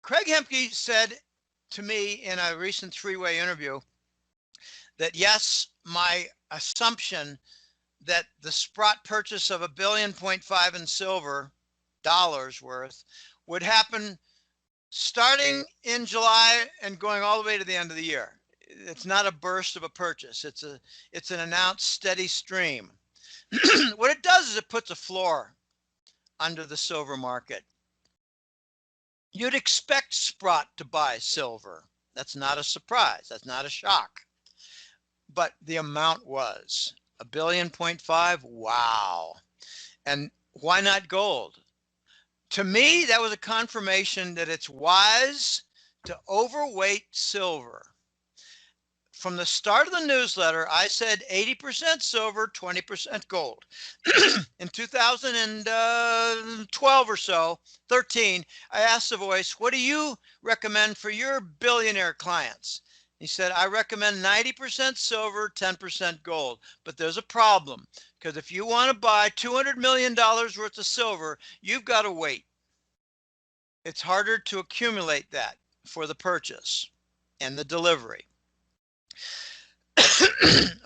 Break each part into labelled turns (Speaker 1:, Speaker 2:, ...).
Speaker 1: Craig Hemke said to me in a recent three-way interview that yes, my assumption that the Sprott purchase of $1.5 billion in silver dollars worth would happen starting in July and going all the way to the end of the year. It's not a burst of a purchase. It's an announced steady stream. What it does is it puts a floor under the silver market. You'd expect Sprott to buy silver. That's not a surprise. That's not a shock. But the amount was $1.5 billion. Wow. And why not gold? To me, that was a confirmation that it's wise to overweight silver. From the start of the newsletter, I said 80% silver, 20% gold. In 2012 or so, 13, I asked The Voice, what do you recommend for your billionaire clients? He said, I recommend 90% silver, 10% gold. But there's a problem, because if you want to buy $200 million worth of silver, you've got to wait. It's harder to accumulate that for the purchase and the delivery.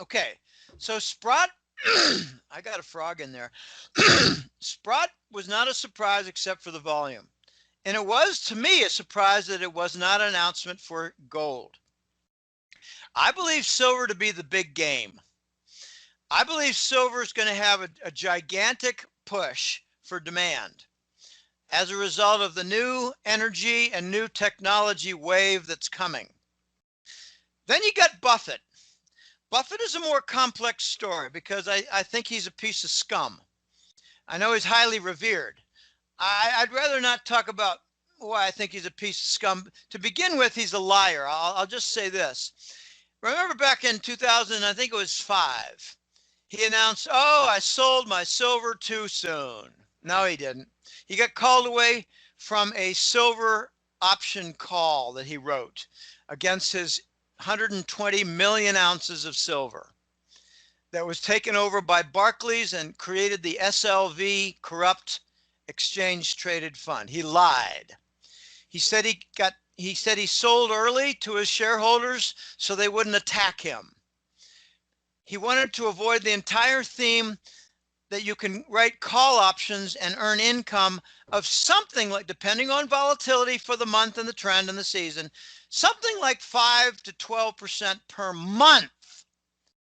Speaker 1: Okay, so Sprott, I got a frog in there. Sprott was not a surprise except for the volume. And it was, to me, a surprise that it was not an announcement for gold. I believe silver to be the big game. I believe silver is going to have a gigantic push for demand as a result of the new energy and new technology wave that's coming. Then you got Buffett. Buffett is a more complex story because I think he's a piece of scum. I know he's highly revered. I'd rather not talk about why I think he's a piece of scum. To begin with, he's a liar. I'll just say this. Remember back in 2000, I think it was 5, he announced, oh, I sold my silver too soon. No, he didn't. He got called away from a silver option call that he wrote against his 120 million ounces of silver that was taken over by Barclays and created the SLV corrupt exchange traded fund. He lied. He said he sold early to his shareholders so they wouldn't attack him. He wanted to avoid the entire theme that you can write call options and earn income of something like, depending on volatility for the month and the trend and the season, something like 5 to 12% per month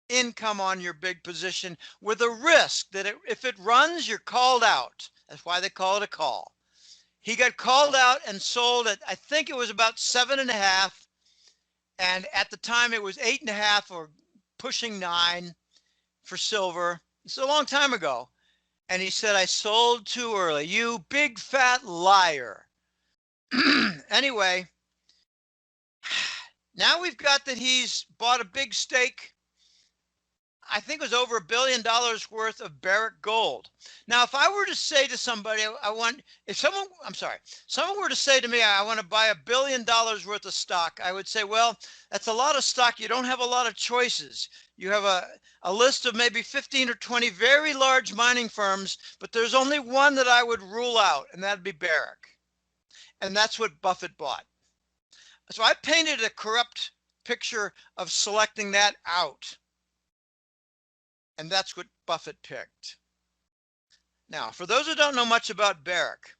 Speaker 1: income on your big position, with a risk that if it runs, you're called out. That's why they call it a call. He got called out and sold at, I think it was about 7.5. And at the time it was 8.5 or pushing 9 for silver. It's a long time ago. And he said, I sold too early. You big fat liar. Anyway, now we've got that he's bought a big stake. I think it was over $1 billion worth of Barrick gold. Now, if I were to say to somebody, someone were to say to me, I want to buy $1 billion worth of stock, I would say, well, that's a lot of stock. You don't have a lot of choices. You have a list of maybe 15 or 20 very large mining firms, but there's only one that I would rule out, and that'd be Barrick. And that's what Buffett bought. So I painted a corrupt picture of selecting that out. And that's what Buffett picked. Now, for those who don't know much about Barrick,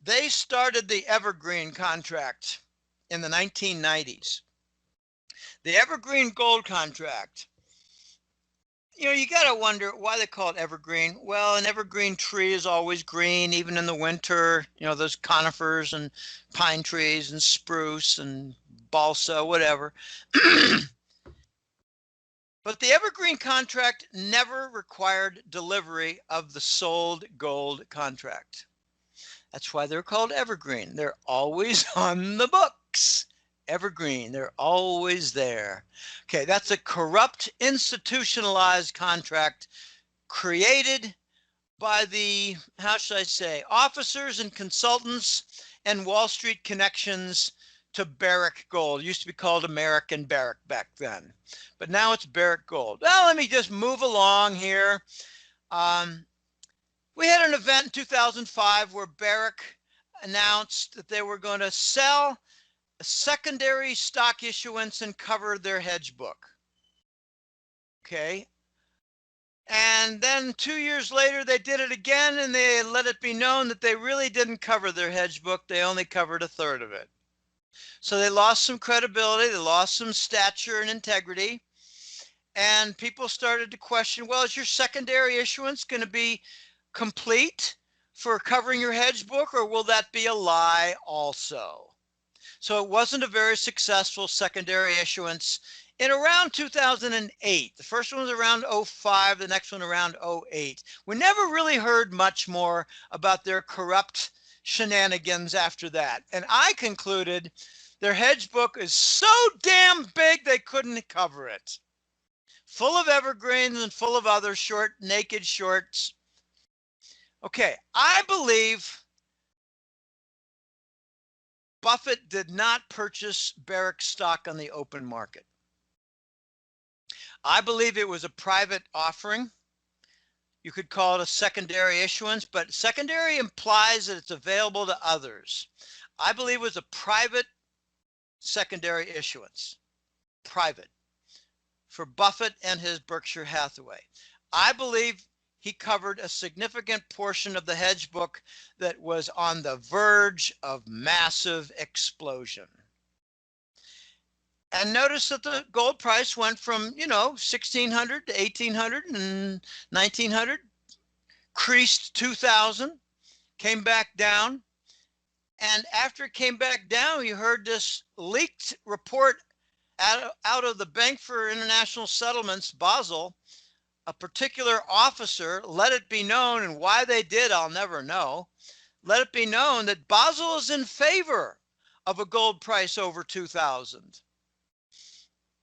Speaker 1: they started the Evergreen contract in the 1990s. The Evergreen gold contract, you got to wonder why they call it evergreen. Well, an evergreen tree is always green, even in the winter. Those conifers and pine trees and spruce and balsa, whatever. But the Evergreen contract never required delivery of the sold gold contract. That's why they're called Evergreen. They're always on the books. Evergreen, they're always there. Okay, that's a corrupt, institutionalized contract created by the, how should I say, officers and consultants and Wall Street connections to Barrick Gold. It used to be called American Barrick back then, but now it's Barrick Gold. Well, let me just move along here. We had an event in 2005 where Barrick announced that they were going to sell a secondary stock issuance and cover their hedge book. Okay. And then 2 years later, they did it again, and they let it be known that they really didn't cover their hedge book. They only covered a third of it. So they lost some credibility, they lost some stature and integrity. And people started to question, well, is your secondary issuance going to be complete for covering your hedge book, or will that be a lie also? So it wasn't a very successful secondary issuance in around 2008. The first one was around 05, the next one around 08. We never really heard much more about their corrupt shenanigans after that. And I concluded their hedge book is so damn big they couldn't cover it. Full of evergreens and full of other short, naked shorts. Okay, I believe Buffett did not purchase Barrick stock on the open market. I believe it was a private offering. You could call it a secondary issuance, but secondary implies that it's available to others. I believe it was a private secondary issuance. Private. For Buffett and his Berkshire Hathaway. I believe he covered a significant portion of the hedge book that was on the verge of massive explosion. And notice that the gold price went from, 1,600 to 1,800 and 1,900, creased 2,000, came back down. And after it came back down, you heard this leaked report out of the Bank for International Settlements, Basel. A particular officer let it be known, and why they did, I'll never know. Let it be known that Basel is in favor of a gold price over 2,000.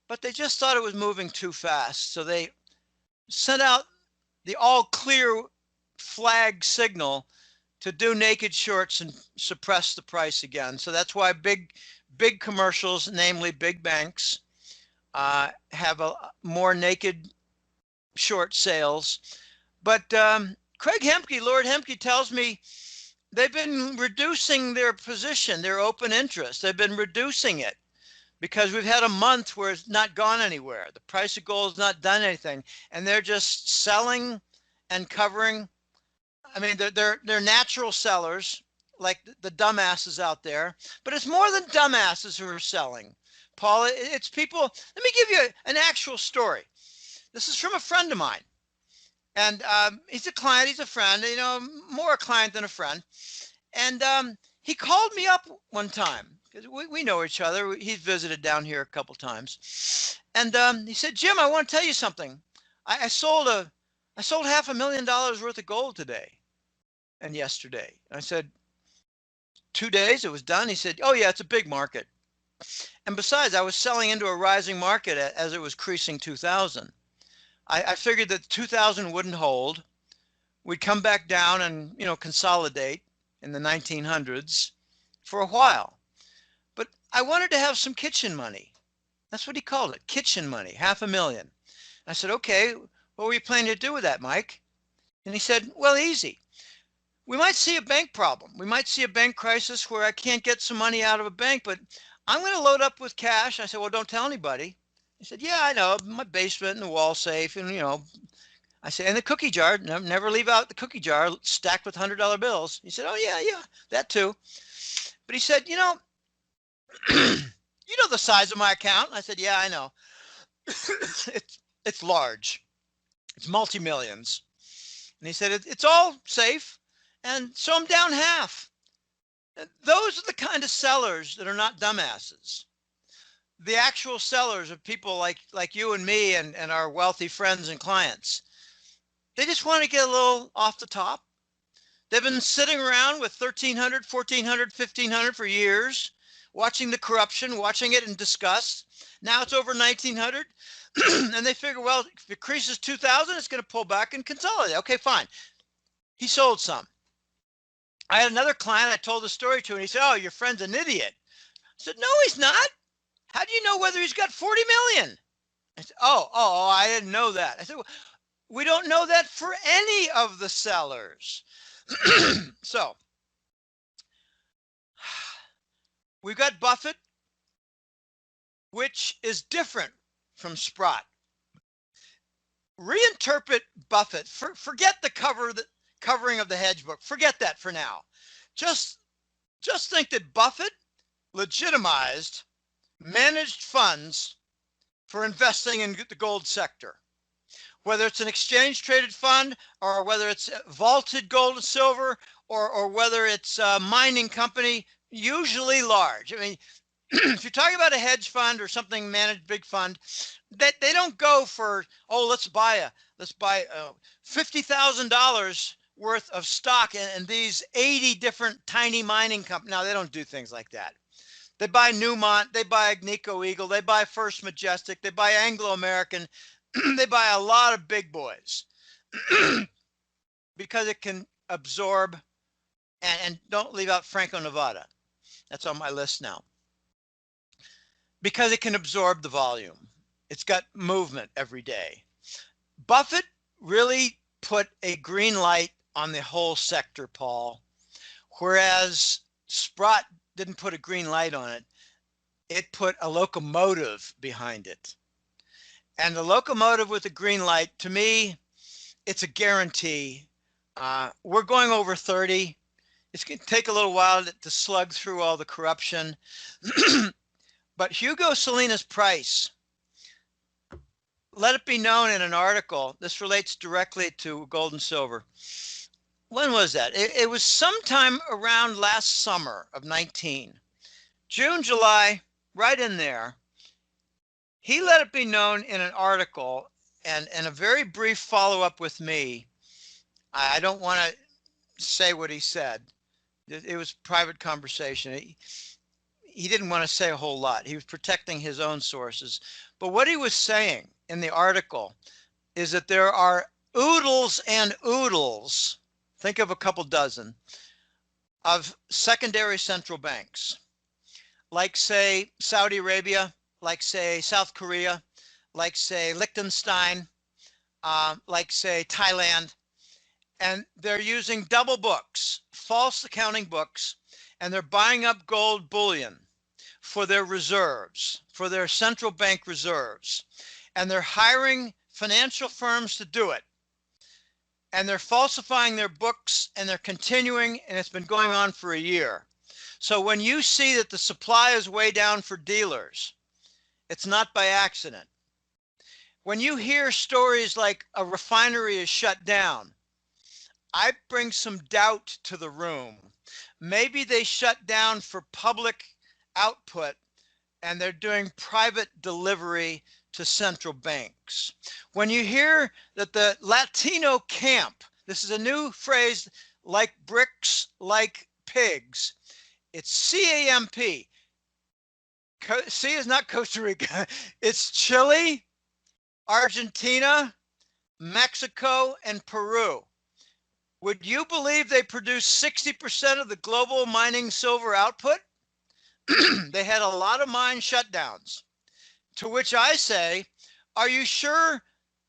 Speaker 1: But they just thought it was moving too fast. So they sent out the all clear flag signal to do naked shorts and suppress the price again. So that's why big commercials, namely big banks, have a more naked short sales. But Craig Hemke, Lord Hemke, tells me they've been reducing their position, their open interest. They've been reducing it because we've had a month where it's not gone anywhere. The price of gold has not done anything, and they're just selling and covering. I mean, they're natural sellers, like the dumbasses out there. But it's more than dumbasses who are selling, Paul. It's people. Let me give you an actual story. This is from a friend of mine. And he's a client, he's a friend, more a client than a friend. And he called me up one time, because we know each other. He's visited down here a couple times. And he said, Jim, I want to tell you something. I sold $500,000 worth of gold today and yesterday. And I said, 2 days, it was done? He said, oh yeah, it's a big market. And besides, I was selling into a rising market as it was creasing 2,000. I figured that 2,000 wouldn't hold. We'd come back down and, consolidate in the 1900s for a while. But I wanted to have some kitchen money. That's what he called it, kitchen money, $500,000. I said, okay, what were you planning to do with that, Mike? And he said, well, easy. We might see a bank problem. We might see a bank crisis where I can't get some money out of a bank, but I'm going to load up with cash. I said, well, don't tell anybody. He said, yeah, I know, my basement and the wall safe. And, I said, and the cookie jar, never leave out the cookie jar stacked with $100 bills. He said, oh, yeah, that too. But he said, you know the size of my account? I said, yeah, I know. It's large. It's multi-millions. And he said, it's all safe. And so I'm down half. Those are the kind of sellers that are not dumbasses. The actual sellers are people like you and me and our wealthy friends and clients. They just want to get a little off the top. They've been sitting around with 1,300, 1,400, 1,500 for years, watching the corruption, watching it in disgust. Now it's over 1,900. And they figure, well, if it creases 2,000, it's going to pull back and consolidate. Okay, fine. He sold some. I had another client I told the story to, and he said, oh, your friend's an idiot. I said, no, he's not. How do you know whether he's got 40 million? I said, oh, I didn't know that. I said, well, we don't know that for any of the sellers. So We've got Buffett, which is different from Sprott. Reinterpret Buffett. Forget the covering of the hedge book. Forget that for now. Just think that Buffett legitimized managed funds for investing in the gold sector. Whether it's an exchange traded fund, or whether it's vaulted gold and silver, or whether it's a mining company, usually large. I mean, if you're talking about a hedge fund or something managed big fund, they don't go for, oh, let's buy $50,000 worth of stock in these 80 different tiny mining companies. No, they don't do things like that. They buy Newmont, they buy Agnico Eagle, they buy First Majestic, they buy Anglo American, they buy a lot of big boys because it can absorb, and don't leave out Franco-Nevada. That's on my list now. Because it can absorb the volume. It's got movement every day. Buffett really put a green light on the whole sector, Paul, whereas Sprott didn't put a green light on it. It put a locomotive behind it. And the locomotive with the green light, to me, it's a guarantee. We're going over 30. It's going to take a little while to slug through all the corruption. But Hugo Salinas Price, let it be known in an article, this relates directly to gold and silver. When was that? It was sometime around last summer of 19. June, July, right in there. He let it be known in an article, and a very brief follow-up with me. I don't want to say what he said. It was private conversation. He didn't want to say a whole lot. He was protecting his own sources. But what he was saying in the article is that there are oodles and oodles, think of a couple dozen, of secondary central banks, like, say, Saudi Arabia, like, say, South Korea, like, say, Liechtenstein, like, say, Thailand. And they're using double books, false accounting books, and they're buying up gold bullion for their reserves, for their central bank reserves. And they're hiring financial firms to do it. And they're falsifying their books, and they're continuing, and it's been going on for a year. So when you see that the supply is way down for dealers, it's not by accident. When you hear stories like a refinery is shut down, I bring some doubt to the room. Maybe they shut down for public output and they're doing private delivery to central banks. When you hear that the Latino camp, this is a new phrase, like bricks, like pigs, it's CAMP. C is not Costa Rica. It's Chile, Argentina, Mexico, and Peru. Would you believe they produce 60% of the global mining silver output? They had a lot of mine shutdowns. To which I say, are you sure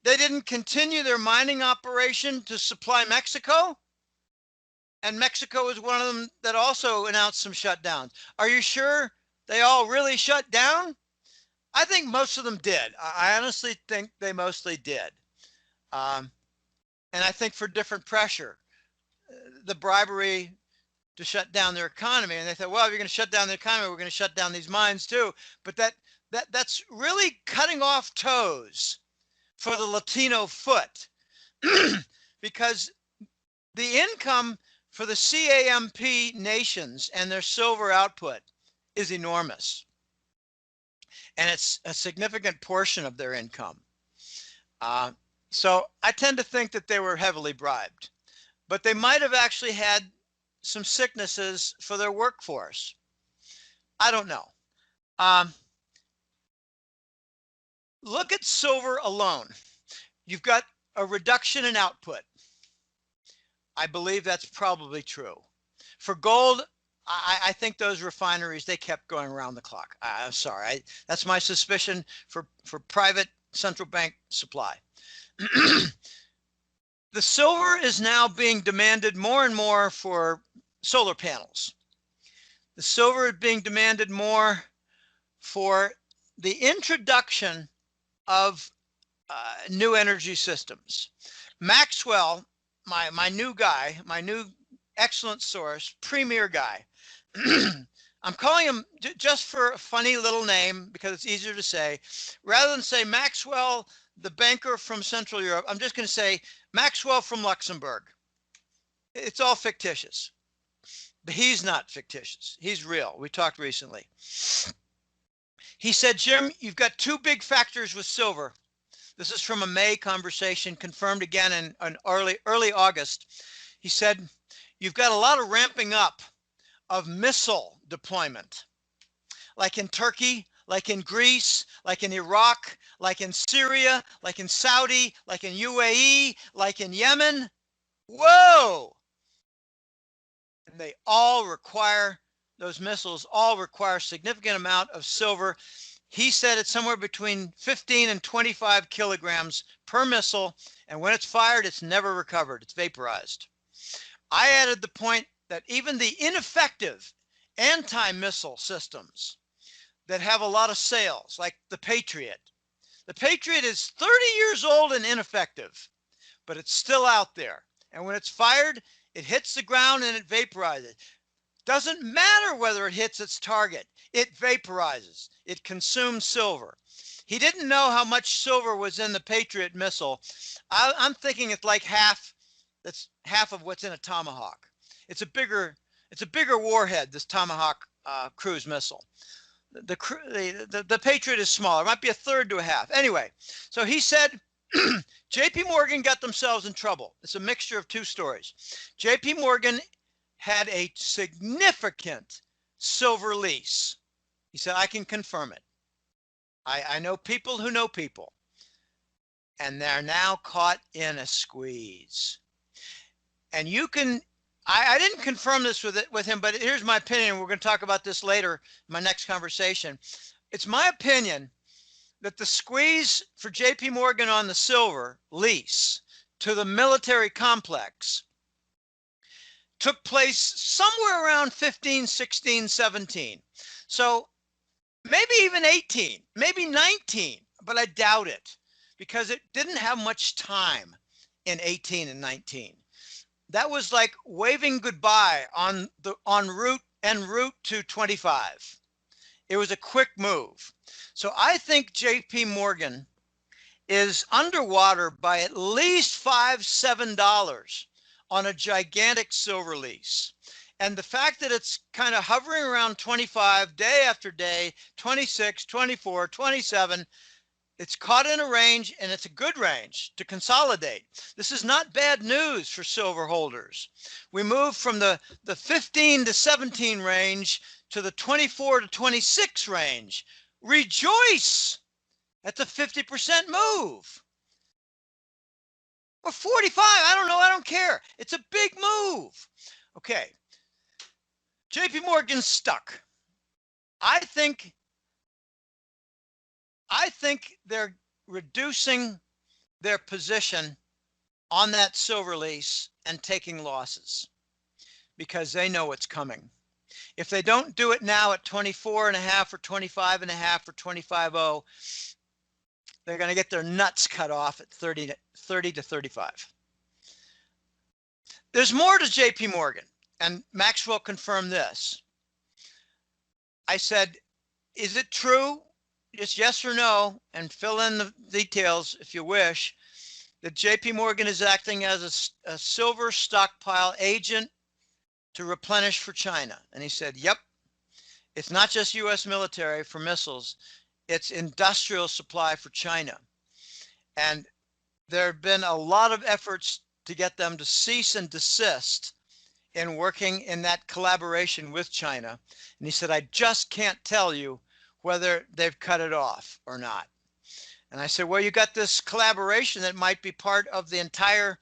Speaker 1: they didn't continue their mining operation to supply Mexico? And Mexico was one of them that also announced some shutdowns. Are you sure they all really shut down? I think most of them did. I honestly think they mostly did. And I think for different pressure. The bribery to shut down their economy. And they thought, well, if you're going to shut down the economy, we're going to shut down these mines too. But that's really cutting off toes for the Latino foot. Because the income for the CAMP nations and their silver output is enormous. And it's a significant portion of their income. So I tend to think that they were heavily bribed, but they might have actually had some sicknesses for their workforce. I don't know. Look at silver alone. You've got a reduction in output. I believe that's probably true. For gold, I think those refineries, they kept going around the clock. I'm sorry. That's my suspicion for private central bank supply. The silver is now being demanded more and more for solar panels. The silver is being demanded more for the introduction of new energy systems. Maxwell, my new guy, my new excellent source, premier guy. I'm calling him just for a funny little name because it's easier to say. Rather than say Maxwell, the banker from Central Europe, I'm just going to say Maxwell from Luxembourg. It's all fictitious. But he's not fictitious. He's real. We talked recently. He said, Jim, you've got two big factors with silver. This is from a May conversation, confirmed again in early August. He said, you've got a lot of ramping up of missile deployment, like in Turkey, like in Greece, like in Iraq, like in Syria, like in Saudi, like in UAE, like in Yemen. Whoa! And they all require, those missiles all require a significant amount of silver. He said it's somewhere between 15 and 25 kilograms per missile. And when it's fired, it's never recovered. It's vaporized. I added the point that even the ineffective anti-missile systems that have a lot of sales, like the Patriot is 30 years old and ineffective, but it's still out there. And when it's fired, it hits the ground and it vaporizes. Doesn't matter whether it hits its target, it vaporizes. It consumes silver. He didn't know how much silver was in the Patriot missile. I'm thinking it's like half. That's half of what's in a Tomahawk. It's a bigger warhead, this Tomahawk cruise missile. The Patriot is smaller. It might be a third to a half. Anyway, so he said, JP Morgan got themselves in trouble. It's a mixture of two stories. JP Morgan had a significant silver lease. He said, I can confirm it. I know people who know people. And they're now caught in a squeeze. And you can, I didn't confirm this with him, but here's my opinion. We're going to talk about this later in my next conversation. It's my opinion that the squeeze for JP Morgan on the silver lease to the military complex took place somewhere around 15, 16, 17. So maybe even 18, maybe 19, but I doubt it because it didn't have much time in 18 and 19. That was like waving goodbye en route to 25. It was a quick move. So I think JP Morgan is underwater by at least $5, $7 on a gigantic silver lease. And the fact that it's kind of hovering around 25 day after day, 26, 24, 27, it's caught in a range, and it's a good range to consolidate. This is not bad news for silver holders. We moved from the 15 to 17 range to the 24 to 26 range. Rejoice! That's a 50% move. Or 45, I don't know, I don't care. It's a big move. Okay, JP Morgan's stuck. I think they're reducing their position on that silver lease and taking losses because they know what's coming. If they don't do it now at 24.5 or 25.5 or 25.0, they're going to get their nuts cut off at 30 to 35. There's more to JP Morgan, and Maxwell confirmed this. I said, is it true? Just yes or no, and fill in the details if you wish, that JP Morgan is acting as a silver stockpile agent to replenish for China. And he said, yep, it's not just US military for missiles, it's industrial supply for China. And there have been a lot of efforts to get them to cease and desist in working in that collaboration with China. And he said, I just can't tell you whether they've cut it off or not. And I said, well, you got this collaboration that might be part of the entire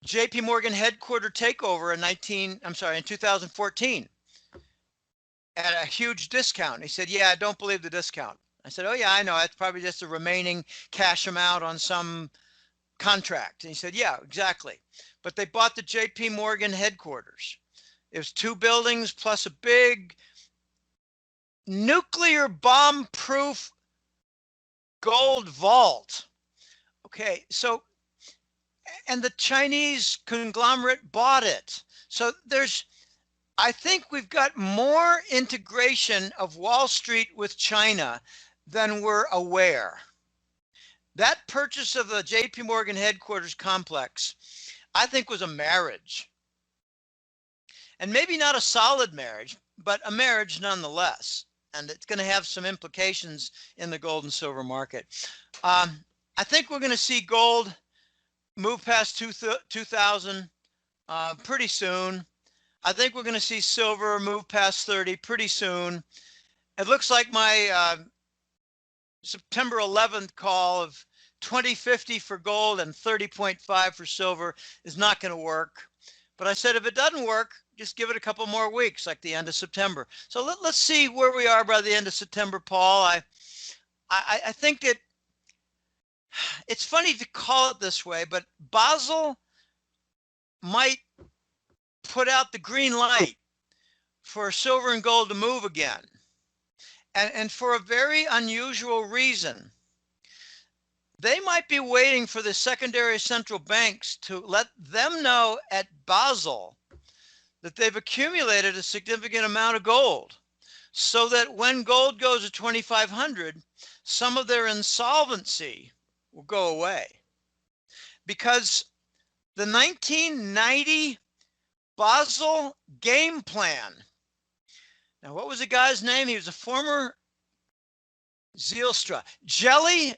Speaker 1: JP Morgan headquarter takeover in 2014 at a huge discount. He said, yeah, I don't believe the discount. I said, oh yeah, I know. It's probably just the remaining cash amount on some contract. And he said, yeah, exactly. But they bought the JP Morgan headquarters. It was 2 buildings plus a big nuclear bomb-proof gold vault. Okay, so, and the Chinese conglomerate bought it. So I think we've got more integration of Wall Street with China than we're aware. That purchase of the JP Morgan headquarters complex, I think, was a marriage. And maybe not a solid marriage, but a marriage nonetheless. And it's going to have some implications in the gold and silver market. I think we're going to see gold move past 2,000 pretty soon. I think we're going to see silver move past 30 pretty soon. It looks like my September 11th call of 2050 for gold and 30.5 for silver is not going to work. But I said, if it doesn't work, just give it a couple more weeks, like the end of September. So let's see where we are by the end of September, Paul. I think that it's funny to call it this way, but Basel might put out the green light for silver and gold to move again. And for a very unusual reason. They might be waiting for the secondary central banks to let them know at Basel that they've accumulated a significant amount of gold, so that when gold goes to 2,500, some of their insolvency will go away. Because the 1990 Basel game plan. Now, what was the guy's name? He was a former Zijlstra. Jelly,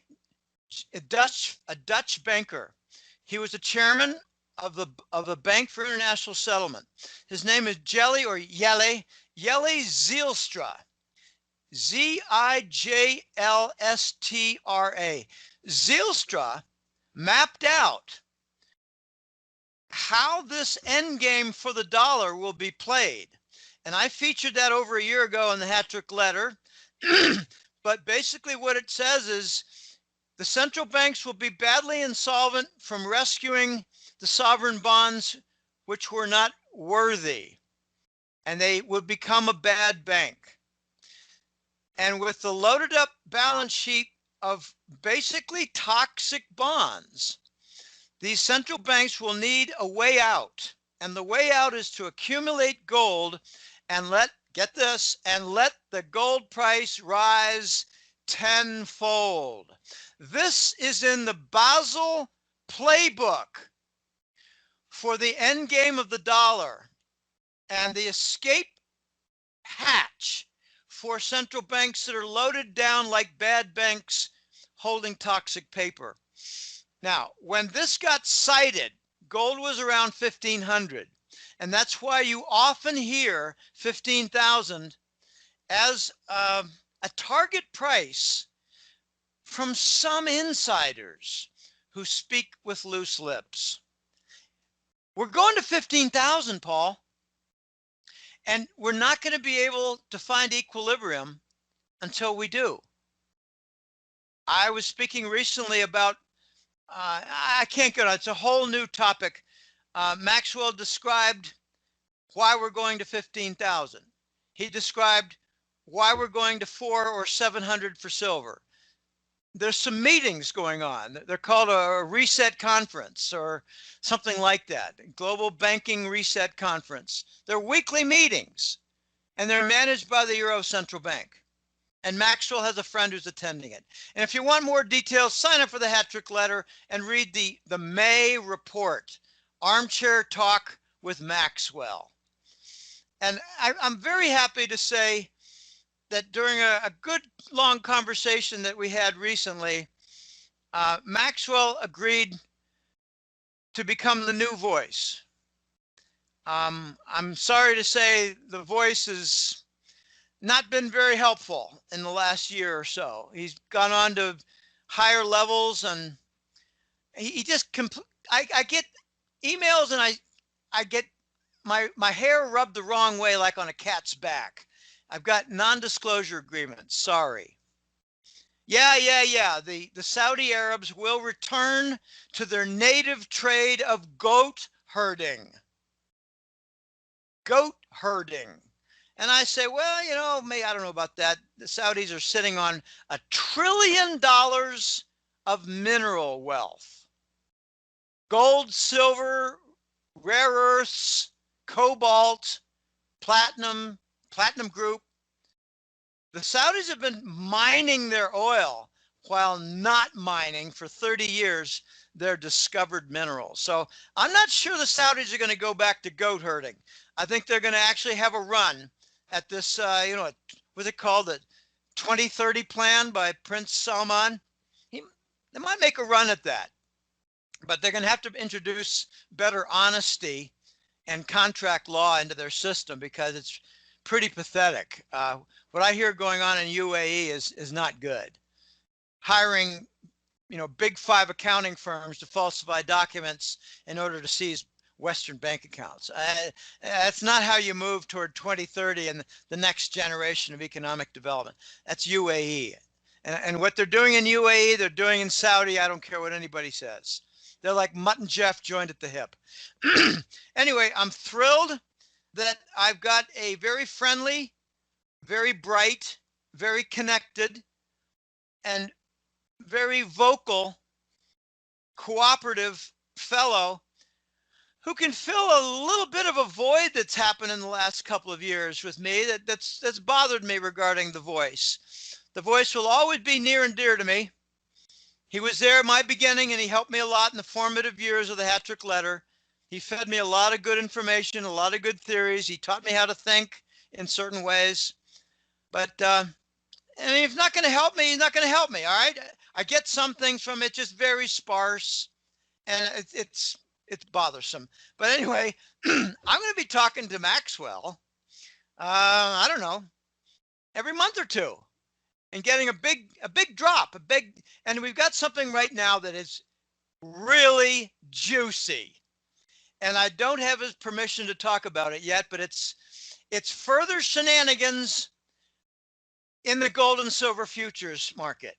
Speaker 1: a Dutch banker. He was the chairman of the Bank for International Settlement. His name is Jelle Zijlstra. Zijlstra. Zijlstra mapped out how this end game for the dollar will be played. And I featured that over a year ago in the Hat-Trick letter. But basically what it says is the central banks will be badly insolvent from rescuing the sovereign bonds which were not worthy, and they would become a bad bank. And with the loaded up balance sheet of basically toxic bonds, these central banks will need a way out. And the way out is to accumulate gold and get this, and let the gold price rise tenfold. This is in the Basel playbook for the end game of the dollar and the escape hatch for central banks that are loaded down like bad banks holding toxic paper. Now, when this got cited, gold was around 1,500. And that's why you often hear 15,000 as a target price from some insiders who speak with loose lips. We're going to 15,000, Paul. And we're not going to be able to find equilibrium until we do. I was speaking recently about, I can't go, it's a whole new topic. Maxwell described why we're going to 15,000. He described why we're going to 400 or 700 for silver. There's some meetings going on. They're called a reset conference or something like that. Global Banking Reset Conference. They're weekly meetings, and they're managed by the Euro Central Bank. And Maxwell has a friend who's attending it. And if you want more details, sign up for the Hat-Trick letter and read the May report, Armchair Talk with Maxwell. And I'm very happy to say that during a good long conversation that we had recently, Maxwell agreed to become the new voice. I'm sorry to say the voice has not been very helpful in the last year or so. He's gone on to higher levels, and he just, I get emails and I get my hair rubbed the wrong way, like on a cat's back. I've got non-disclosure agreements. Sorry. Yeah. The Saudi Arabs will return to their native trade of goat herding. Goat herding. And I say, well, you know, I don't know about that. The Saudis are sitting on $1 trillion of mineral wealth. Gold, silver, rare earths, cobalt, platinum group. The Saudis have been mining their oil while not mining for 30 years their discovered minerals. So I'm not sure the Saudis are going to go back to goat herding. I think they're going to actually have a run at this, what's it called? The 2030 plan by Prince Salman. They might make a run at that, but they're going to have to introduce better honesty and contract law into their system because it's pretty pathetic. What I hear going on in UAE is not good. Hiring, big 5 accounting firms to falsify documents in order to seize Western bank accounts. That's not how you move toward 2030 and the next generation of economic development. That's UAE. And what they're doing in UAE, they're doing in Saudi. I don't care what anybody says. They're like Mutt and Jeff joined at the hip. Anyway, I'm thrilled that I've got a very friendly, very bright, very connected, and very vocal, cooperative fellow who can fill a little bit of a void that's happened in the last couple of years with me that's bothered me regarding the voice. The voice will always be near and dear to me. He was there at my beginning and he helped me a lot in the formative years of the Hat Trick Letter. He fed me a lot of good information, a lot of good theories. He taught me how to think in certain ways. But if he's not going to help me, he's not going to help me. All right. I get some things from it, just very sparse, and it's bothersome. But anyway, I'm going to be talking to Maxwell. I don't know, every month or two, and getting a big drop, and we've got something right now that is really juicy. And I don't have his permission to talk about it yet, but it's further shenanigans in the gold and silver futures market.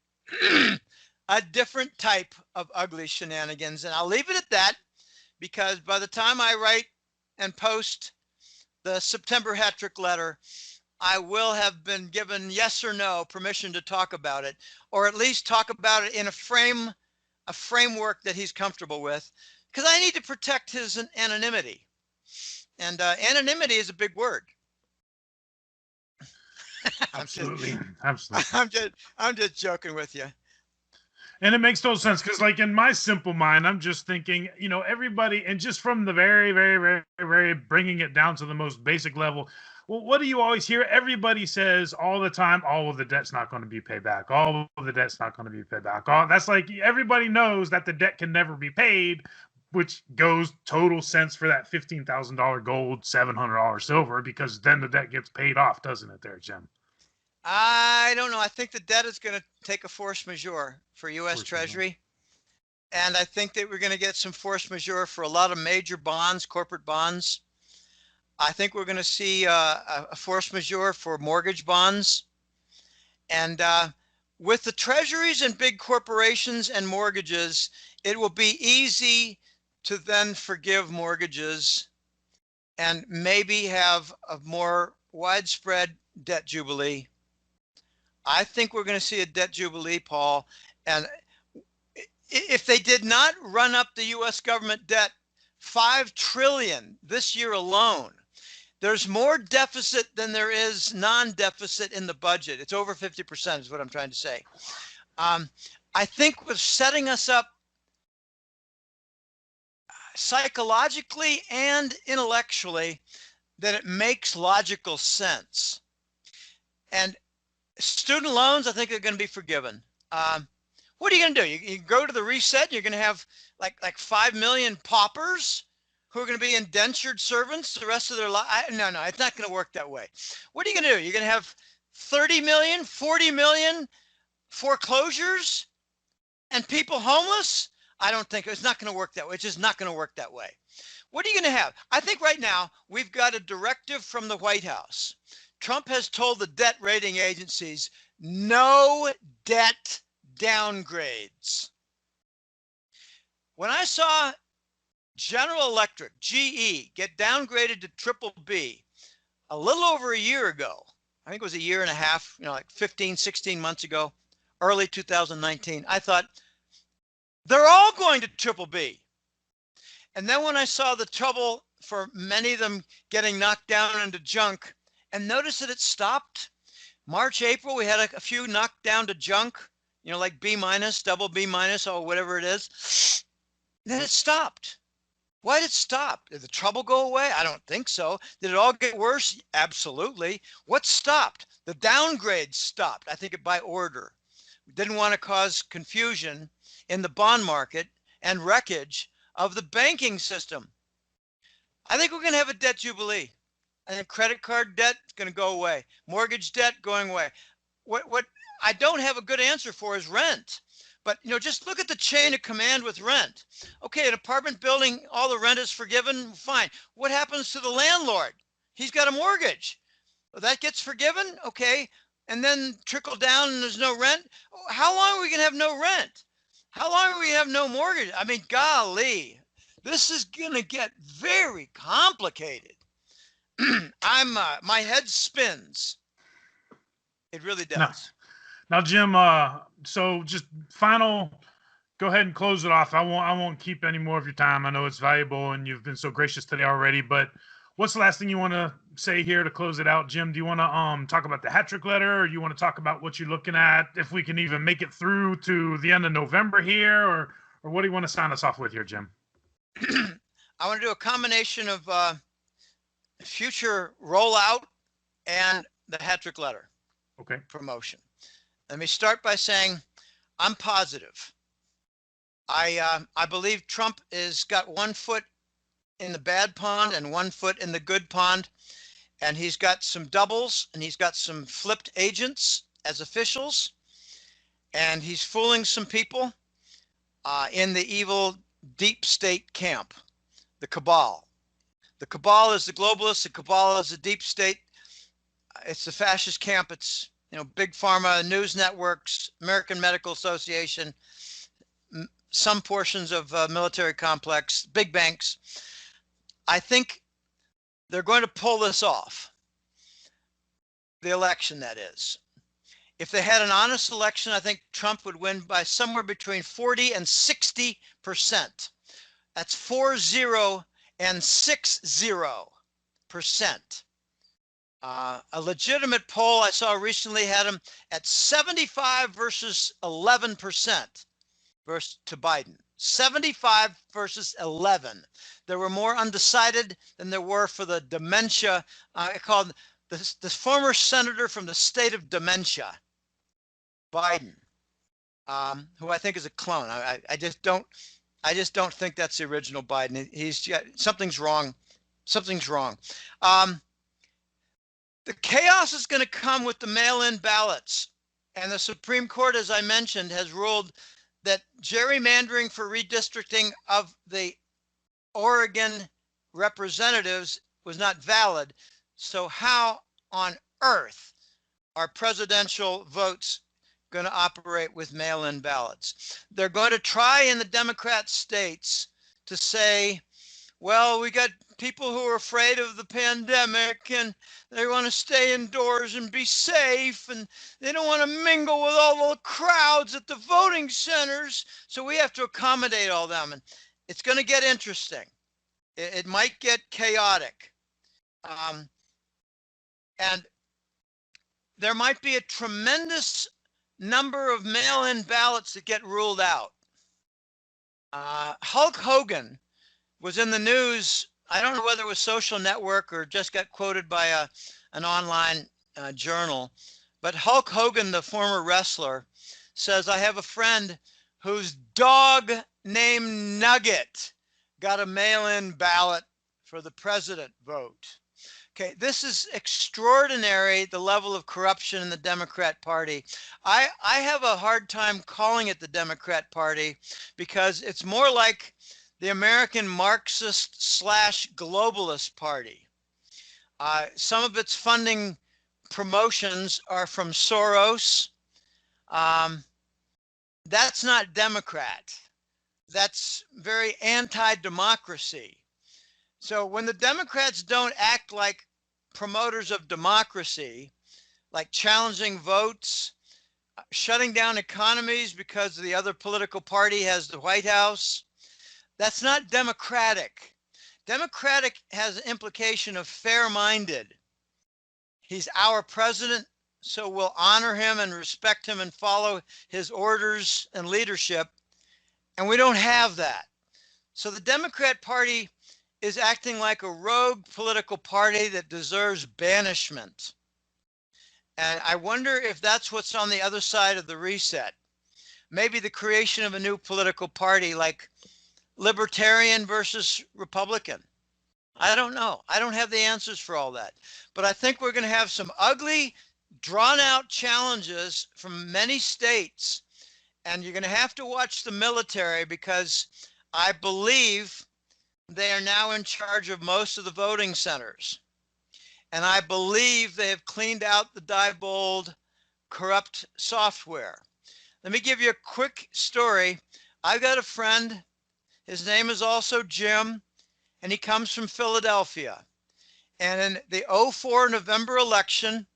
Speaker 1: A different type of ugly shenanigans. And I'll leave it at that because by the time I write and post the September Hat Trick Letter, I will have been given yes or no permission to talk about it, or at least talk about it in a framework that he's comfortable with, because I need to protect his anonymity. And anonymity is a big word.
Speaker 2: Absolutely.
Speaker 1: I'm just joking with you.
Speaker 2: And it makes total sense because, like, in my simple mind, I'm just thinking, everybody, and just from the very, very, very, very bringing it down to the most basic level. Well, what do you always hear? Everybody says all the time, "Oh, the debt's not going to be paid back. Oh, the debt's not going to be paid back." Oh, that's like everybody knows that the debt can never be paid, which goes total sense for that $15,000 gold, $700 silver, because then the debt gets paid off, doesn't it, there, Jim?
Speaker 1: I don't know. I think the debt is going to take a force majeure for U.S. Treasury. And I think that we're going to get some force majeure for a lot of major bonds, corporate bonds. I think we're going to see a force majeure for mortgage bonds. And with the treasuries and big corporations and mortgages, it will be easy to then forgive mortgages and maybe have a more widespread debt jubilee. I think we're going to see a debt jubilee, Paul. And if they did not run up the U.S. government debt $5 trillion this year alone, there's more deficit than there is non-deficit in the budget. It's over 50% is what I'm trying to say. I think we're setting us up psychologically and intellectually that it makes logical sense. And student loans, I think, are going to be forgiven. What are you going to do? You go to the reset, you're going to have like 5 million paupers who are going to be indentured servants the rest of their life. No, it's not going to work that way. What are you going to do? You're going to have 30 million, 40 million foreclosures and people homeless? I don't think it's not going to work that way. It's just not going to work that way. What are you going to have? I think right now we've got a directive from the White House. Trump has told the debt rating agencies, no debt downgrades. When I saw General Electric, GE, get downgraded to BBB a little over a year ago, I think it was a year and a half, like 15, 16 months ago, early 2019, I thought, they're all going to triple B. And then when I saw the trouble for many of them getting knocked down into junk, and notice that it stopped. March, April, we had a few knocked down to junk, like B minus, double B minus, or whatever it is. Then it stopped. Why did it stop? Did the trouble go away? I don't think so. Did it all get worse? Absolutely. What stopped? The downgrades stopped. I think by order. We didn't want to cause confusion in the bond market and wreckage of the banking system. I think we're going to have a debt jubilee. I think credit card debt is going to go away. Mortgage debt going away. What I don't have a good answer for is rent. But, just look at the chain of command with rent. Okay, an apartment building, all the rent is forgiven, fine. What happens to the landlord? He's got a mortgage. Well, that gets forgiven, okay, and then trickle down and there's no rent. How long are we going to have no rent? How long are we going to have no mortgage? I mean, golly, this is going to get very complicated. My head spins. It really does.
Speaker 2: Now, Jim, so just final, go ahead and close it off. I won't keep any more of your time. I know it's valuable and you've been so gracious today already, but what's the last thing you want to say here to close it out, Jim? Do you want to talk about the hat trick letter, or you want to talk about what you're looking at, if we can even make it through to the end of November here, or what do you want to sign us off with here, Jim?
Speaker 1: I want to do a combination of future rollout and the hat trick letter.
Speaker 2: Okay.
Speaker 1: Promotion. Let me start by saying I'm positive. I believe Trump has got 1 foot in the bad pond and 1 foot in the good pond, and he's got some doubles and he's got some flipped agents as officials, and he's fooling some people in the evil deep state camp, the cabal. The cabal is the globalists, the cabal is the deep state. It's the fascist camp. It's big pharma, news networks, American Medical Association, some portions of military complex, big banks. I think they're going to pull this off. The election, that is. If they had an honest election, I think Trump would win by somewhere between 40 and 60%. That's 40 and 60%. A legitimate poll I saw recently had him at 75 versus 11% versus to Biden. 75 versus 11. There were more undecided than there were for the dementia. I called this former senator from the state of dementia, Biden, who I think is a clone. I just don't think that's the original Biden. Something's wrong. Something's wrong. The chaos is going to come with the mail-in ballots. And the Supreme Court, as I mentioned, has ruled that gerrymandering for redistricting of the Oregon representatives was not valid. So how on earth are presidential votes going to operate with mail-in ballots? They're going to try in the Democrat states to say, well, we got people who are afraid of the pandemic and they want to stay indoors and be safe, and they don't want to mingle with all the crowds at the voting centers, so we have to accommodate all them. And it's going to get interesting. It might get chaotic. And there might be a tremendous number of mail-in ballots that get ruled out. Hulk Hogan was in the news. I don't know whether it was Social Network or just got quoted by an online journal, but Hulk Hogan, the former wrestler, says, I have a friend whose dog named Nugget got a mail-in ballot for the president vote. Okay, this is extraordinary, the level of corruption in the Democrat Party. I have a hard time calling it the Democrat Party because it's more like the American Marxist / globalist party. Some of its funding promotions are from Soros. That's not Democrat. That's very anti-democracy. So when the Democrats don't act like promoters of democracy, like challenging votes, shutting down economies because the other political party has the White House. That's not democratic. Democratic has an implication of fair-minded. He's our president, so we'll honor him and respect him and follow his orders and leadership. And we don't have that. So the Democrat Party is acting like a rogue political party that deserves banishment. And I wonder if that's what's on the other side of the reset. Maybe the creation of a new political party like Libertarian versus Republican. I don't know. I don't have the answers for all that. But I think we're going to have some ugly, drawn out challenges from many states. And you're going to have to watch the military, because I believe they are now in charge of most of the voting centers. And I believe they have cleaned out the Diebold corrupt software. Let me give you a quick story. I've got a friend. His name is also Jim, and he comes from Philadelphia. And in the 2004 November election,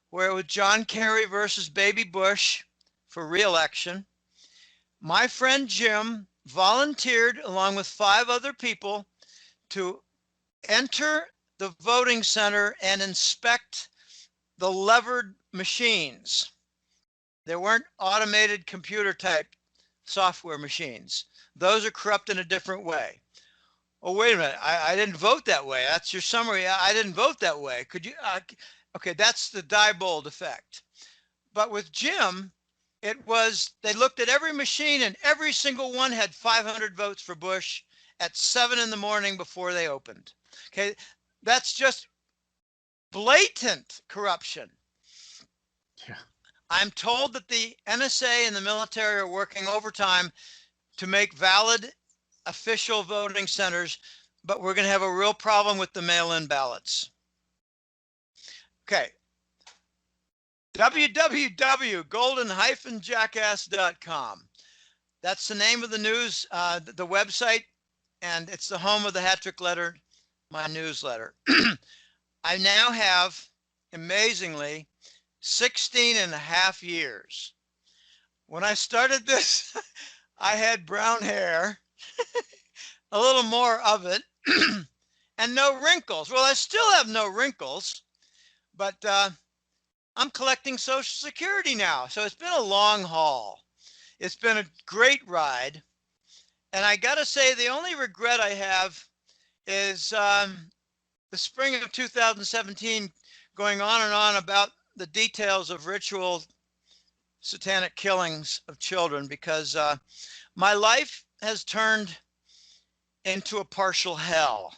Speaker 1: where it was John Kerry versus Baby Bush for re-election, my friend Jim volunteered along with 5 other people to enter the voting center and inspect the levered machines. There weren't automated computer type software machines. Those are corrupt in a different way. Oh, wait a minute. I didn't vote that way. That's your summary. I didn't vote that way. Could you? Okay, that's the Diebold effect. But with Jim, it was, they looked at every machine and every single one had 500 votes for Bush at 7 in the morning before they opened. Okay, that's just blatant corruption.
Speaker 2: Yeah.
Speaker 1: I'm told that the NSA and the military are working overtime to make valid official voting centers, but we're going to have a real problem with the mail-in ballots. Okay. www.golden-jackass.com. That's the name of the news, the website, and it's the home of the Hat Trick Letter, my newsletter. I now have, amazingly, 16 and a half years. When I started this, I had brown hair, a little more of it, and no wrinkles. Well, I still have no wrinkles, but I'm collecting Social Security now. So it's been a long haul. It's been a great ride. And I got to say, the only regret I have is the spring of 2017 going on and on about the details of ritual satanic killings of children, because my life has turned into a partial hell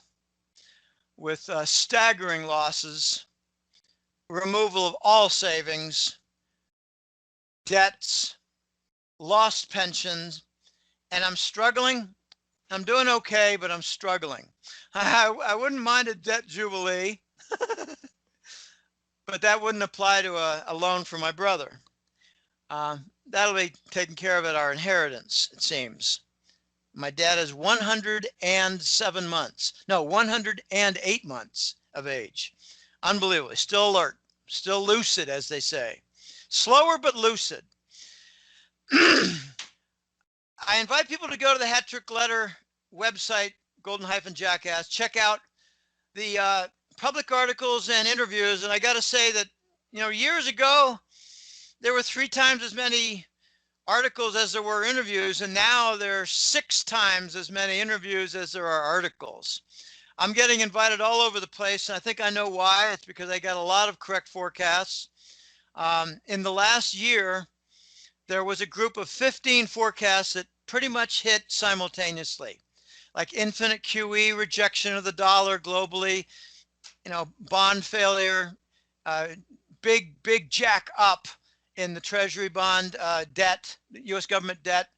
Speaker 1: with staggering losses, removal of all savings, debts, lost pensions, and I'm struggling. I'm doing okay, but I'm struggling. I wouldn't mind a debt jubilee, but that wouldn't apply to a loan for my brother. That'll be taken care of at our inheritance, it seems. My dad is 107 months. No, 108 months of age. Unbelievable. Still alert. Still lucid, as they say. Slower, but lucid. I invite people to go to the Hat Trick Letter website, Golden-Jackass. Check out the public articles and interviews. And I got to say that, years ago, there were 3 times as many articles as there were interviews, and now there are 6 times as many interviews as there are articles. I'm getting invited all over the place, and I think I know why. It's because I got a lot of correct forecasts. In the last year, there was a group of 15 forecasts that pretty much hit simultaneously, like infinite QE, rejection of the dollar globally, bond failure, big jack up in the Treasury bond debt, U.S. government debt.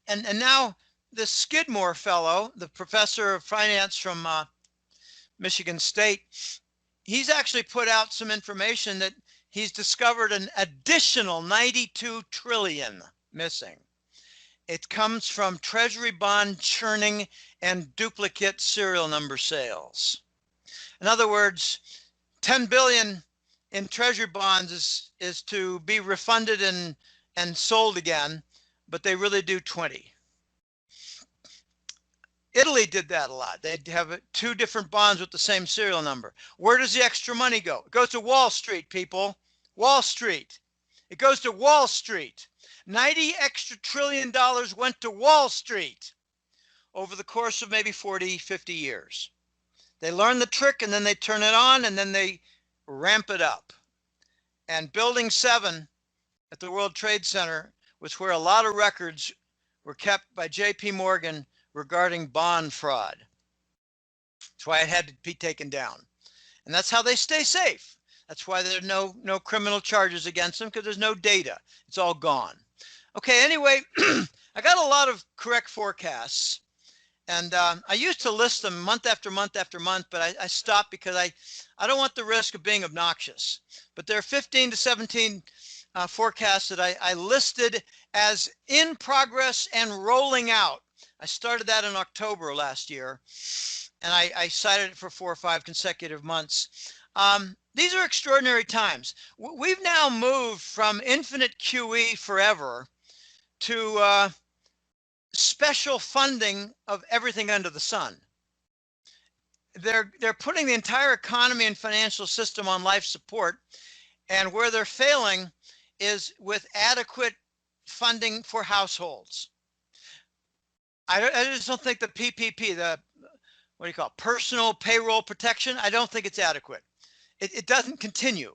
Speaker 1: and now this Skidmore fellow, the professor of finance from Michigan State, he's actually put out some information that he's discovered an additional 92 trillion missing. It comes from Treasury bond churning and duplicate serial number sales. In other words, 10 billion in treasury bonds is to be refunded and sold again, but they really do 20. Italy did that a lot. They'd have 2 different bonds with the same serial number. Where does the extra money go? It goes to Wall Street, people. Wall Street. It goes to Wall Street. 90 extra trillion dollars went to Wall Street over the course of maybe 40, 50 years. They learn the trick and then they turn it on and then they ramp it up. And Building 7 at the World Trade Center was where a lot of records were kept by J.P. Morgan regarding bond fraud. That's why it had to be taken down. And that's how they stay safe. That's why there's no criminal charges against them, because there's no data. It's all gone. Okay, anyway, I got a lot of correct forecasts. And I used to list them month after month after month, but I stopped because I don't want the risk of being obnoxious. But there are 15 to 17 forecasts that I listed as in progress and rolling out. I started that in October last year, and I cited it for 4 or 5 consecutive months. These are extraordinary times. We've now moved from infinite QE forever to special funding of everything under the sun. They're putting the entire economy and financial system on life support, and where they're failing is with adequate funding for households. I just don't think the PPP, the what do you call it, personal payroll protection, I don't think it's adequate. It doesn't continue.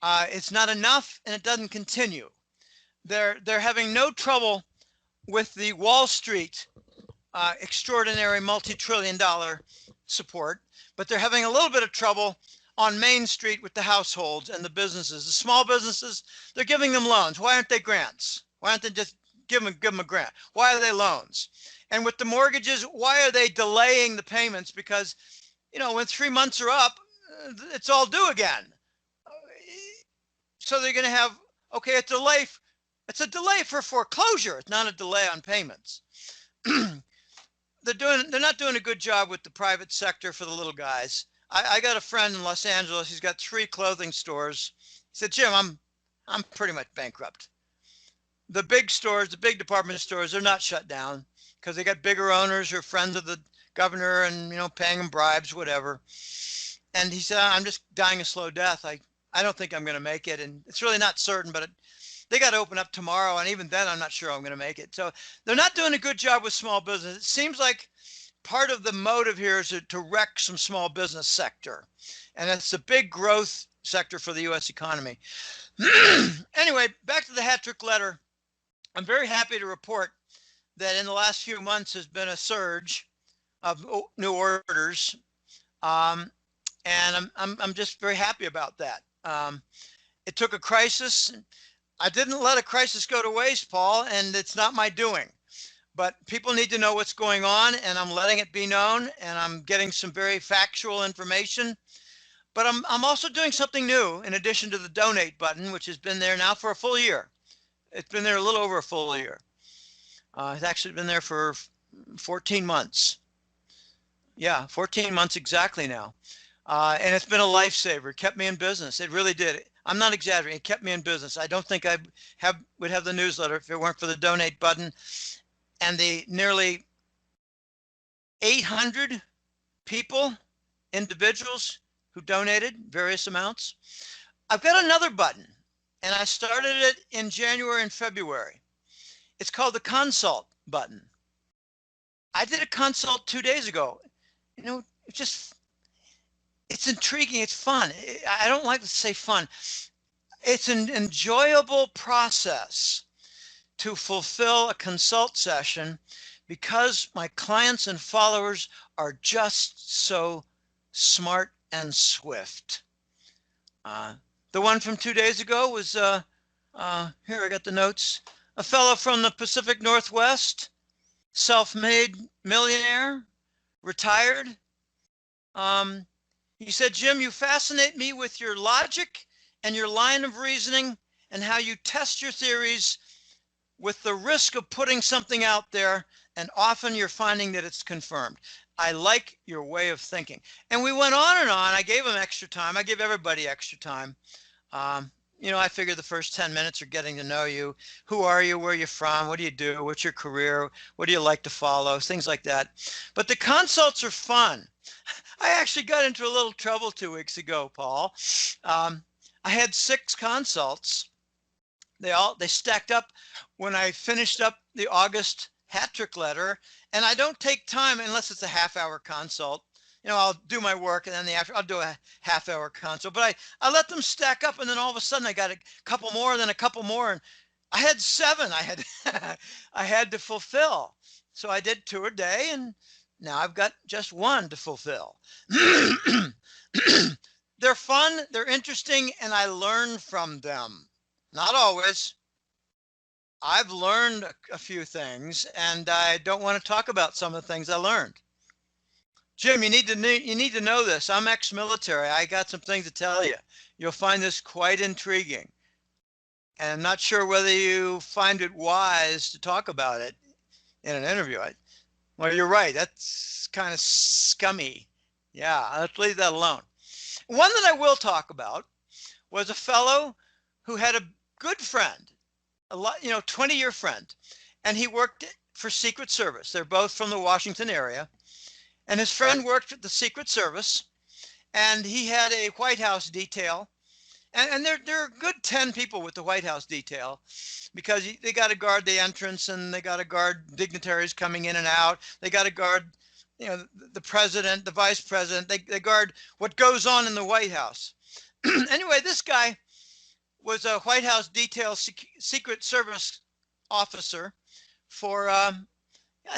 Speaker 1: It's not enough, and it doesn't continue. They're having no trouble with the Wall Street extraordinary multi-trillion-dollar support, but they're having a little bit of trouble on Main Street with the households and the businesses. The small businesses, they're giving them loans. Why aren't they grants? Why aren't they just give them a grant? Why are they loans? And with the mortgages, why are they delaying the payments? Because, you know, when 3 months are up, it's all due again. So they're going to have, okay, it's a delay for foreclosure. It's not a delay on payments. They're not doing a good job with the private sector for the little guys. I got a friend in Los Angeles. He's got 3 clothing stores. He said, Jim, I'm pretty much bankrupt. The big stores, the big department stores, they're not shut down because they got bigger owners who are friends of the governor and, you know, paying them bribes, whatever. And he said, I'm just dying a slow death. I don't think I'm going to make it. And it's really not certain, but they got to open up tomorrow. And even then, I'm not sure I'm going to make it. So they're not doing a good job with small business. It seems like part of the motive here is to wreck some small business sector. And it's a big growth sector for the U.S. economy. Anyway, back to the hat trick letter. I'm very happy to report that in the last few months has been a surge of new orders. And I'm just very happy about that. It took a crisis. I didn't let a crisis go to waste, Paul, and it's not my doing. But people need to know what's going on, and I'm letting it be known, and I'm getting some very factual information. But I'm also doing something new in addition to the donate button, which has been there now for a full year. It's been there a little over a full year. It's actually been there for 14 months. Yeah, 14 months exactly now. And it's been a lifesaver. It kept me in business. It really did. I'm not exaggerating. It kept me in business. I don't think I would have the newsletter if it weren't for the donate button and the nearly 800 people, individuals who donated various amounts. I've got another button, and I started it in January and February. It's called the consult button. I did a consult 2 days ago. You know, it's intriguing. It's fun. I don't like to say fun. It's an enjoyable process to fulfill a consult session because my clients and followers are just so smart and swift. The one from 2 days ago was, here, I got the notes. A fellow from the Pacific Northwest, self-made millionaire, retired. He said, Jim, you fascinate me with your logic and your line of reasoning and how you test your theories with the risk of putting something out there, and often you're finding that it's confirmed. I like your way of thinking. And we went on and on. I gave him extra time. I give everybody extra time. You know, I figure the first 10 minutes are getting to know you. Who are you? Where are you from? What do you do? What's your career? What do you like to follow? Things like that. But the consults are fun. I actually got into a little trouble 2 weeks ago, Paul. I had 6 consults. They stacked up when I finished up the August hat trick letter, and I don't take time unless it's a half-hour consult. You know, I'll do my work and then I'll do a half-hour consult, but I let them stack up, and then all of a sudden I got a couple more, then a couple more, and I had 7 I had to fulfill. So I did 2 a day, and now I've got just 1 to fulfill. They're fun, they're interesting, and I learn from them. Not always. I've learned a few things, and I don't want to talk about some of the things I learned. Jim, you need to know this. I'm ex-military. I got some things to tell you. You'll find this quite intriguing. And I'm not sure whether you find it wise to talk about it in an interview. Well, you're right. That's kind of scummy. Yeah, let's leave that alone. One that I will talk about was a fellow who had a good friend, 20-year friend, and he worked for Secret Service. They're both from the Washington area, and his friend worked at the Secret Service, and he had a White House detail, and there are a good 10 people with the White House detail, because they got to guard the entrance, and they got to guard dignitaries coming in and out. They got to guard, the president, the vice president. They guard what goes on in the White House. Anyway, this guy was a White House detail Secret Service officer for, I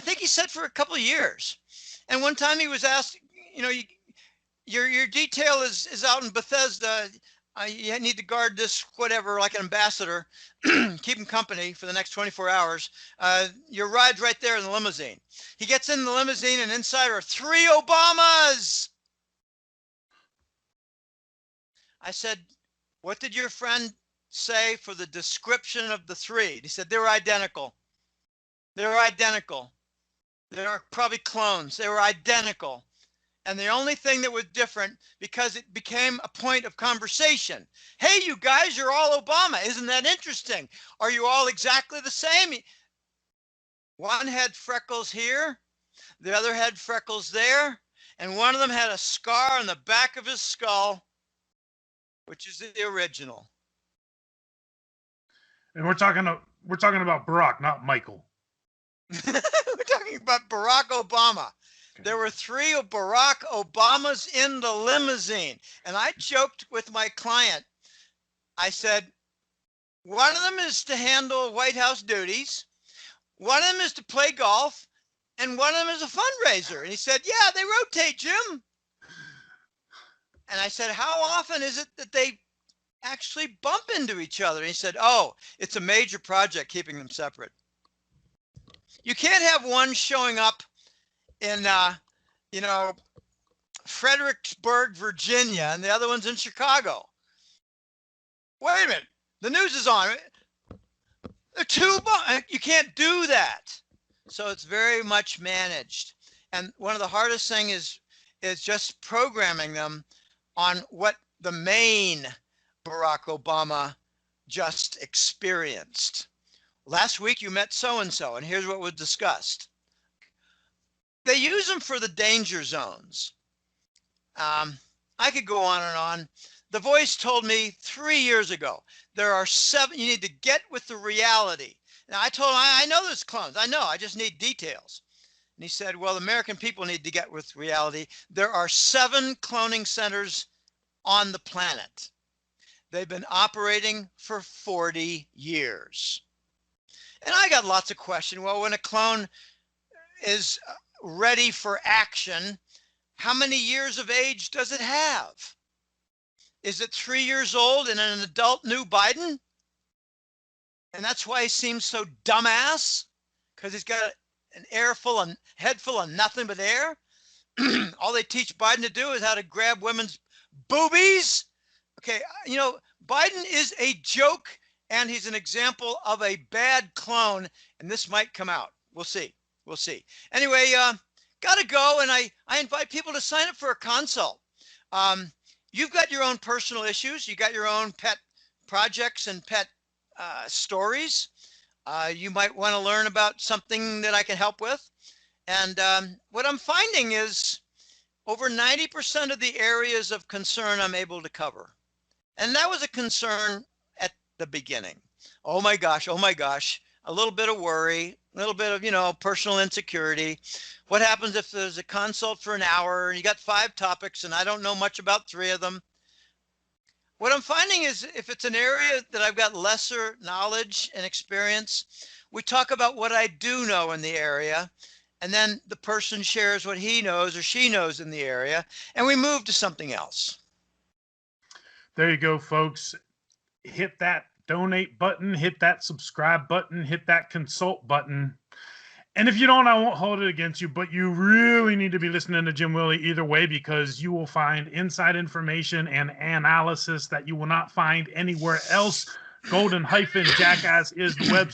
Speaker 1: think he said for a couple of years. And one time he was asked, your detail is out in Bethesda. You need to guard this, whatever, like an ambassador, keep him company for the next 24 hours. Your ride's right there in the limousine. He gets in the limousine, and inside are 3 Obamas. I said, what did your friend say for the description of the 3? He said, they were identical. They were identical. They were probably clones. They were identical. And the only thing that was different, because it became a point of conversation. Hey, you guys, you're all Obama. Isn't that interesting? Are you all exactly the same? One had freckles here. The other had freckles there. And one of them had a scar on the back of his skull, which is the original.
Speaker 2: And we're talking about Barack, not Michael.
Speaker 1: We're talking about Barack Obama. Okay. There were 3 Barack Obamas in the limousine. And I joked with my client. I said, one of them is to handle White House duties. One of them is to play golf. And one of them is a fundraiser. And he said, yeah, they rotate, Jim. And I said, how often is it that they actually bump into each other? And he said, oh, it's a major project keeping them separate. You can't have one showing up in, Fredericksburg, Virginia, and the other one's in Chicago. Wait a minute. The news is on. You can't do that. So it's very much managed. And one of the hardest things is just programming them on what the main Barack Obama just experienced. Last week you met so-and-so, and here's what was discussed. They use them for the danger zones. I could go on and on. The Voice told me 3 years ago, there are 7, you need to get with the reality. Now I told him, I know there's clones. I know, I just need details. And he said, well, the American people need to get with reality. There are 7 cloning centers on the planet. They've been operating for 40 years. And I got lots of questions. Well, when a clone is ready for action, how many years of age does it have? Is it 3 years old and an adult new Biden? And that's why he seems so dumbass, because he's got an head full of nothing but air. All they teach Biden to do is how to grab women's boobies. Okay, Biden is a joke, and he's an example of a bad clone, and this might come out. We'll see. We'll see. Anyway, got to go, and I invite people to sign up for a consult. You've got your own personal issues. You got your own pet projects and pet stories. You might want to learn about something that I can help with. And what I'm finding is over 90% of the areas of concern I'm able to cover. And that was a concern at the beginning. Oh my gosh, a little bit of worry, a little bit of, personal insecurity. What happens if there's a consult for an hour and you got 5 topics and I don't know much about 3 of them? What I'm finding is if it's an area that I've got lesser knowledge and experience, we talk about what I do know in the area, and then the person shares what he knows or she knows in the area, and we move to something else.
Speaker 2: There you go, folks. Hit that donate button, hit that subscribe button, hit that consult button. And if you don't, I won't hold it against you, but you really need to be listening to Jim Willie either way, because you will find inside information and analysis that you will not find anywhere else. Golden-Jackass is the website.